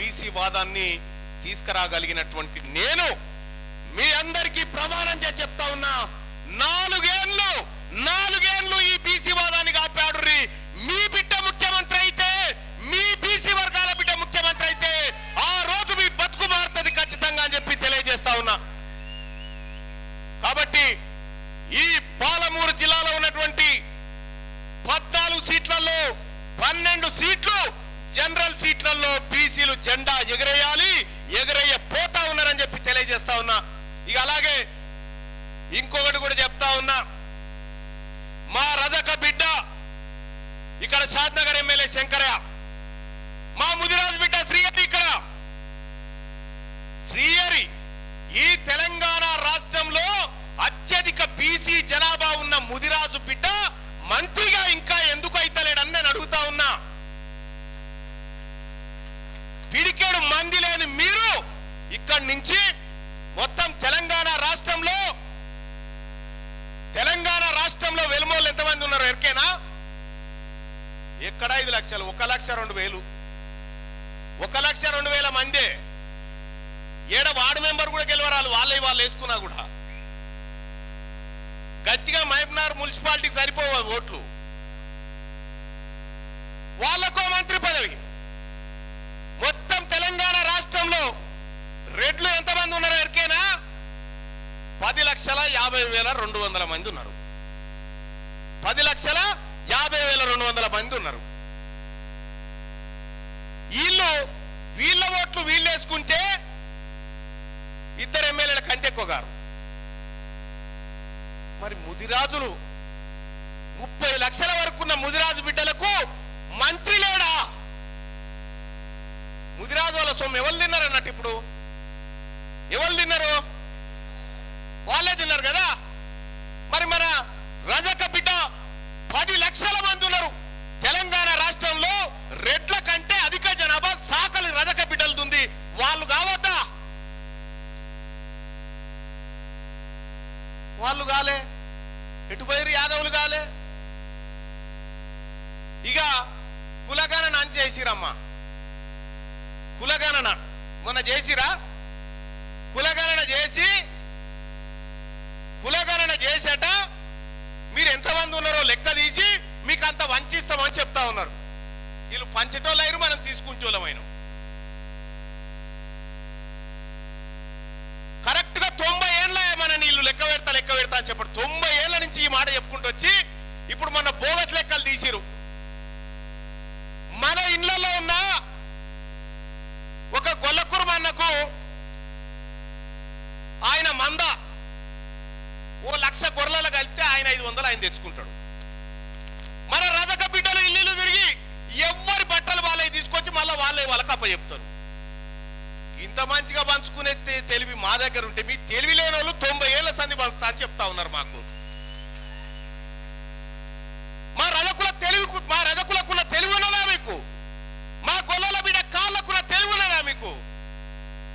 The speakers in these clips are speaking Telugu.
బీసీ వాదాన్ని తీసుకురాగలిగినటువంటి నేను మీ అందరికీ ప్రమాణం చేసి చెప్తా ఉన్నా, 4 ఏళ్ళు ఈ బీసీ వాదాన్ని కాపాడు. మీ బిడ్డ ముఖ్యమంత్రి అయితే, మీ బీసీ వర్గాల బిడ్డ ముఖ్యమంత్రి అయితే ఆ రోజు మీ బతుకు మారుతుంది ఖచ్చితంగా అని చెప్పి తెలియజేస్తా ఉన్నా. కాబట్టి ఈ పాలమూరు జిల్లాలో ఉన్నటువంటి 14 సీట్లలో 12 సీట్లు జనరల్ సీట్లలో బీసీలు జెండా ఎగరేయాలి, పోతా ఉన్నారని చెప్పి తెలియజేస్తా ఉన్నా. ఇక అలాగే ఇంకొకటి కూడా చెప్తా ఉన్నా, మా రజక బిడ్డ ఇక్కడ షాద్నగర్ ఎమ్మెల్యే శంకరయ్య, మా ముదిరాజు బిడ్డ శ్రీహరి, ఇక్కడ శ్రీహరి ఈ తెలంగాణ రాష్ట్రంలో అత్యధిక బీసీ జనాభా ఉన్న ముదిరాజు బిడ్డ మంత్రిగా ఇంకా ఎందుకు అయితలేడని నేను అడుగుతా ఉన్నా. పిడికేడు మంది లేని మీరు ఇక్కడి నుంచి మొత్తం తెలంగాణ రాష్ట్రంలో వెలుమోళ్ళు ఎంతమంది ఉన్నారు ఎరికేనా? ఎక్కడ 5 లక్షలు, 1,02,000, 1,02,000 మందే. ఏడ వార్డు మెంబర్ కూడా గెలవరాలు, వాళ్ళు వేసుకున్నా కూడా. గట్టిగా మహబూబ్నగర్ మున్సిపాలిటీకి సరిపోవు ఓట్లు, వాళ్ళకో మంత్రి పదవి. మొత్తం తెలంగాణ రాష్ట్రంలో రెడ్లు ఎంతమంది ఉన్నారు ఎరికేనా? 10,50,200 మంది ఉన్నారు. 10,50,200 మంది ఉన్నారు. వీళ్ళ ఓట్లు వీళ్ళు వేసుకుంటే 2 ఎమ్మెల్యేల కంటే ఎక్కువ గారు. మరి ముదిరాజులు 30 లక్షల వరకు ఉన్న ముదిరాజు బిడ్డలకు మంత్రి లేడా? ముదిరాజు వాళ్ళ సొమ్ము ఎవరు తిన్నారు అన్నట్టు? ఇప్పుడు ఎవరు తిన్నారు? వాళ్ళే తిన్నారు కదా. మరి మన రజక బిడ్డ 10 లక్షల మంది ఉన్నారు తెలంగాణ రాష్ట్రంలో. రెడ్ల కంటే అధిక జనాభా సాకలి రజక బిడ్డలు ఉంది. వాళ్ళు కావద్దా? వాళ్ళు కాలే, ఎటుపోయారు? యాదవులు కాలే. ఇక కులగణన అని చేసిరమ్మా. కులగణన మొన్న చేసిరా? కులగణన చేసేట మీరు ఎంతమంది ఉన్నారో లెక్క తీసి మీకు అంత వంచిస్తామని చెప్తా ఉన్నారు. వీళ్ళు పంచటోళ్ళైరు, మనం తీసుకుంటోళ్ళమైన. కరెక్ట్ గా 90 ఏళ్ళ మన నీళ్ళు లెక్క పెడతా అని చెప్పారు. 90 ఏళ్ల నుంచి ఈ మాట చెప్పుకుంటూ వచ్చి ఇప్పుడు మన బోగస్ లెక్కలు తీసిరు. మన ఇళ్లలో ఉన్న ఒక గొల్లకుర్మన్నకు ఆయన మంద 1,00,000 గొర్రెలు కలిపితే ఆయన 500 ఆయన తెచ్చుకుంటాడు. మన రజక బిడ్డలు ఇల్లు తిరిగి ఎవరి బట్టలు వాళ్ళే తీసుకొచ్చి మళ్ళీ వాళ్ళకి అప్పచెప్తారు. ఇంత మంచిగా పంచుకునే తెలివి మా దగ్గర ఉంటే మీ తెలివి లేని వాళ్ళు 90 ఏళ్ల సంధి పంచుతా అని చెప్తా ఉన్నారు మాకు. మా రజకులకున్న తెలివి ఉన్నదా మీకు? మా గొల్లల బిడ్డ కాళ్ళకున్న తెలివి ఉన్నదా మీకు?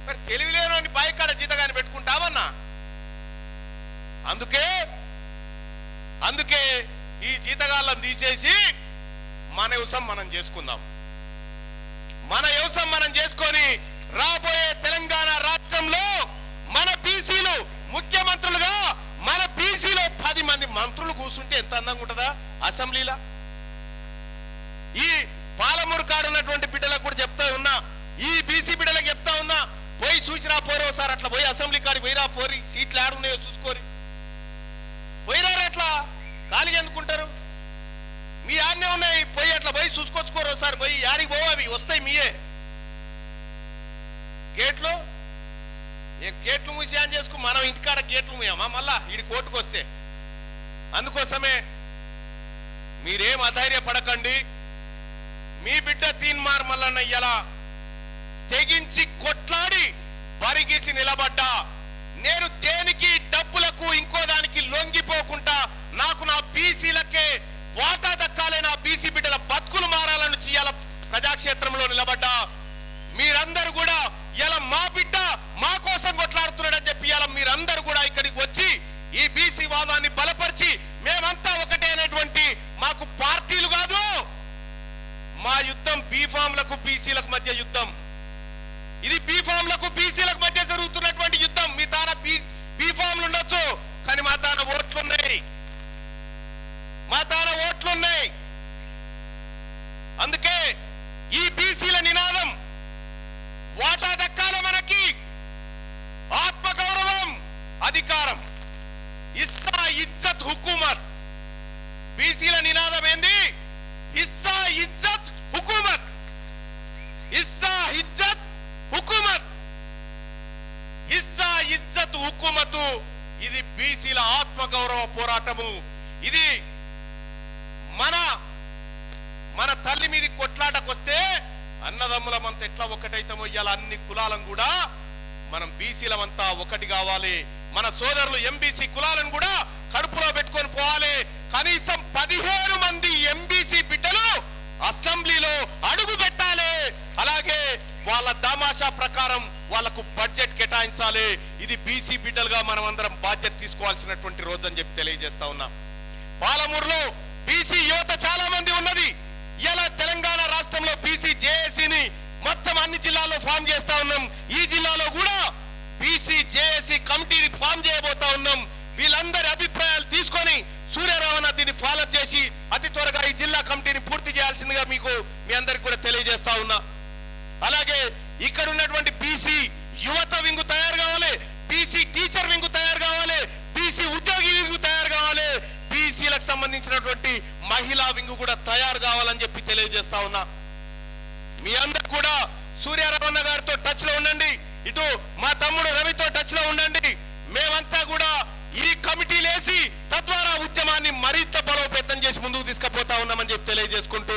మరి తెలివి లేని బాయికాడ జీతగాని పెట్టుకుంటామన్నా. అందుకే ఈ జీతగాళ్ళని తీసేసి మన వ్యవసాయం మనం చేసుకుందాం. మన వ్యవసాయం మనం చేసుకొని రాబోయే తెలంగాణ రాష్ట్రంలో మన బీసీలు ముఖ్యమంత్రులుగా, మన బీసీలో 10 మంది మంత్రులు కూర్చుంటే ఎంత అందంగా ఉంటుందా అసెంబ్లీలో. ఈ పాలమూరు కాడున్నటువంటి బిడ్డలకు కూడా చెప్తా ఉన్నా, ఈ బీసీ బిడ్డలకు చెప్తా ఉన్నా, పోయి చూసిరా పోరు ఒకసారి. అట్లా పోయి అసెంబ్లీ కాడికి పోయిరా పోరి, సీట్లు ఆడున్నాయో చూసుకోరి. పోయిరారు, అట్లా ఖాళీ ఎందుకుంటారు? మీ ఆడనే ఉన్నాయి, పోయి అట్లా పోయి చూసుకొచ్చుకోరు ఒకసారి. పోయి యాడికి పోవు, అవి వస్తాయి మీయే. గేట్లు మూసి అని చేసుకు మనం ఇంటికాడ గేట్లు మూయమా మళ్ళా ఈడి కోర్టుకు వస్తే? అందుకోసమే మీరేం అధైర్యపడకండి. మీ బిడ్డ తీన్మార్ మల్లన్న ఇలా తెగించి కొట్లాడి పరిగేసి నిలబడ్డా. నేను దేనికి డబ్బులకు ఇంకో దానికి లొంగిపోకుండా నాకు నా బీసీలకే వాటా దక్కాలే, నా బీసీ బిడ్డల బతుకులు మారాలని ఇలా ప్రజాక్షేత్రంలో నిలబడ్డా. మీరందరూ కూడా ఇలా మా బిడ్డ మా కోసం కొట్లాడుతున్నాడని చెప్పి ఇలా మీరందరూ కూడా ఇక్కడికి వచ్చి ఈ బీసీ వాదాన్ని బలపరిచి మేమంతా ఒకటే అనేటువంటి, మాకు పార్టీలు కాదు, మా యుద్ధం బీఫామ్లకు బీసీలకు మధ్య యుద్ధం. చేయడము, ఇది మన మన తల్లి మీది కొట్లాటకొస్తే అన్నదమ్ములమంతా ఎట్లా ఒకటైతామో ఇవాళ అన్ని కులాలను కూడా మనం బీసీలమంతా ఒకటి కావాలి. మన సోదరులు ఎంబీసీ కులాలను కూడా కడుపులో పెట్టుకొని పోవాలి. కనీసం 15 మంది ఎంబీసీ బిడ్డలు అసెంబ్లీలో అడుగు పెట్టాలి. అలాగే వాళ్ళ తమాషా ప్రకారం వాళ్లకు బడ్జెట్ కేటాయించాలి. ఇది బీసీ బిడ్డలుగా మనం అందరం బాధ్యత తీసుకోవాల్సినటువంటి రోజు అని చెప్పి తెలియజేస్తా ఉన్నా. పాలమూరులో బీసీ యువత చాలా మంది ఉన్నది. ఇలా తెలంగాణ రాష్ట్రంలో బీసీ జేఏసీని మొత్తం అన్ని జిల్లాల్లో ఫామ్ చేస్తా ఉన్నాం. ఈ జిల్లాలో కూడా బీసీ జేఏసీ కమిటీని ఫామ్ చేయబోతా ఉన్నాం. వీళ్ళందరి అభిప్రాయాలు తీసుకొని సూర్యరావణ దీన్ని ఫాలోఅప్ చేసి అతి త్వరగా ఈ జిల్లా కమిటీని పూర్తి చేయాల్సిందిగా మీ అందరికి కూడా తెలియజేస్తా ఉన్నా. అలాగే ఇక్కడ ఉన్నటువంటి బీసీ యువత వింగు తయారు కావాలి, బీసీ టీచర్ వింగు తయారు కావాలి, బీసీ ఉద్యోగి వింగు తయారు కావాలి, బీసీలకు సంబంధించినటువంటి మహిళా వింగు కూడా తయారు కావాలని చెప్పి తెలియజేస్తా ఉన్నా. మీ అందరు కూడా సూర్యరావణ గారితో టచ్ లో ఉండండి, ఇటు మా తమ్ముడు రవితో టచ్ లో ఉండండి. మేమంతా కూడా ఈ కమిటీలు వేసి తద్వారా ఉద్యమాన్ని మరింత బలోపేతం చేసి ముందుకు తీసుకుపోతా ఉన్నామని చెప్పి తెలియజేసుకుంటూ,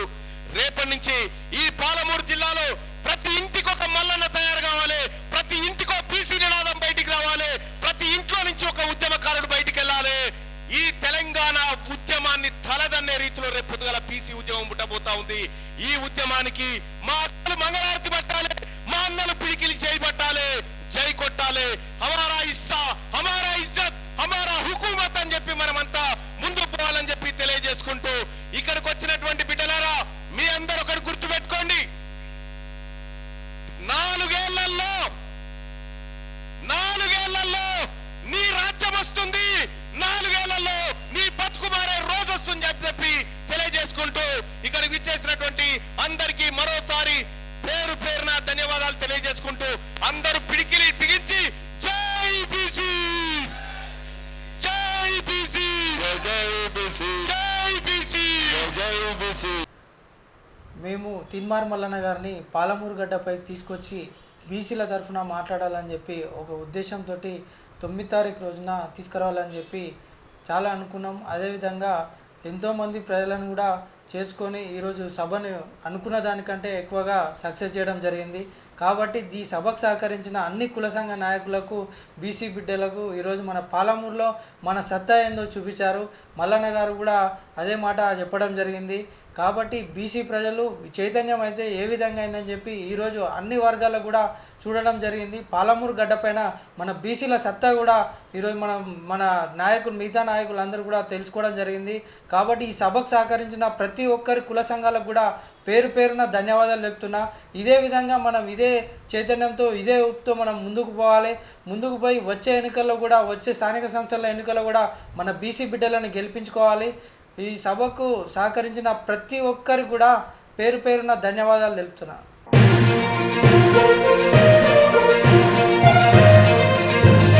రేపటి నుంచి ఈ పాలమూరు జిల్లాలో ప్రతి ఇంటికి ఒక మల్లన్న తయారు కావాలి, ప్రతి ఇంటికి ఒక బీసీ నినాదం బయటికి రావాలి, ప్రతి ఇంట్లో నుంచి ఒక ఉద్యమకారుడు బయటికి వెళ్ళాలి. ఈ తెలంగాణ ఉద్యమాన్ని తలదన్నే రీతిలో రేపు పొద్దుగల బీసీ ఉద్యమం పుట్టబోతా ఉంది. ఈ ఉద్యమానికి మా అక్కలు మంగళారతి పట్టాలి, మా అన్నలు పిడికిలి చేయబట్టాలి, జై కొట్టాలి. హమారా ఇస్సా, హమారా ఇజ్జత్, హమారా హుకూమత్ అని చెప్పి మనమంతా ముందుకు పోవాలని చెప్పి తెలియజేసుకుంటూ, ఇక్కడికి వచ్చినటువంటి బిడ్డలారా మీ అందరూ ఒకటి గుర్తు పెట్టుకోండి. 4 ఏళ్లలో నీ రాజ్యం వస్తుంది, 4 ఏళ్లలో నీ బతుకు మారే రోజు వస్తుంది అని చెప్పి తెలియజేసుకుంటూ, ఇక్కడికి విచ్చేసినటువంటి అందరికీ మరోసారి పేరు పేరున ధన్యవాదాలు తెలియజేసుకుంటూ, అందరూ పిడికిలి బిగించి జై బీసీ, జై బీసీ, జై బీసీ, జై బీసీ, జై బీసీ. మేము తిన్మార్ మల్లన్న గారిని పాలమూరు గడ్డపైకి తీసుకొచ్చి బీసీల తరఫున మాట్లాడాలని చెప్పి ఒక ఉద్దేశంతో 9 తారీఖు రోజున తీసుకురావాలని చెప్పి చాలా అనుకున్నాం. అదేవిధంగా ఎంతోమంది ప్రజలను కూడా చేర్చుకొని ఈరోజు సభను అనుకున్న దానికంటే ఎక్కువగా సక్సెస్ చేయడం జరిగింది. కాబట్టి ఈ సభకు సహకరించిన అన్ని కుల సంఘ నాయకులకు, బీసీ బిడ్డలకు ఈరోజు మన పాలమూరులో మన సత్తా ఏందో చూపించారు. మల్లన్న గారు కూడా అదే మాట చెప్పడం జరిగింది. కాబట్టి బీసీ ప్రజలు చైతన్యం అయితే ఏ విధంగా అయిందని చెప్పి ఈరోజు అన్ని వర్గాలకు కూడా చూడడం జరిగింది. పాలమూరు గడ్డపైన మన బీసీల సత్తా కూడా ఈరోజు మన నాయకులు, మిగతా నాయకులందరూ కూడా తెలుసుకోవడం జరిగింది. కాబట్టి ఈ సభకు సహకరించిన ప్రతి ఒక్కరి కుల సంఘాలకు కూడా పేరు పేరున ధన్యవాదాలు చెప్తున్నా. ఇదే విధంగా మనం ఇదే చైతన్యంతో, ఇదే ఊపుతో మనం ముందుకు పోవాలి. ముందుకు పోయి వచ్చే ఎన్నికల్లో కూడా, వచ్చే స్థానిక సంస్థల ఎన్నికల్లో కూడా మన బీసీ బిడ్డలను గెలిపించుకోవాలి. ఈ సభకు సహకరించిన ప్రతి ఒక్కరికి కూడా పేరు పేరున ధన్యవాదాలు తెలుపుతున్నా.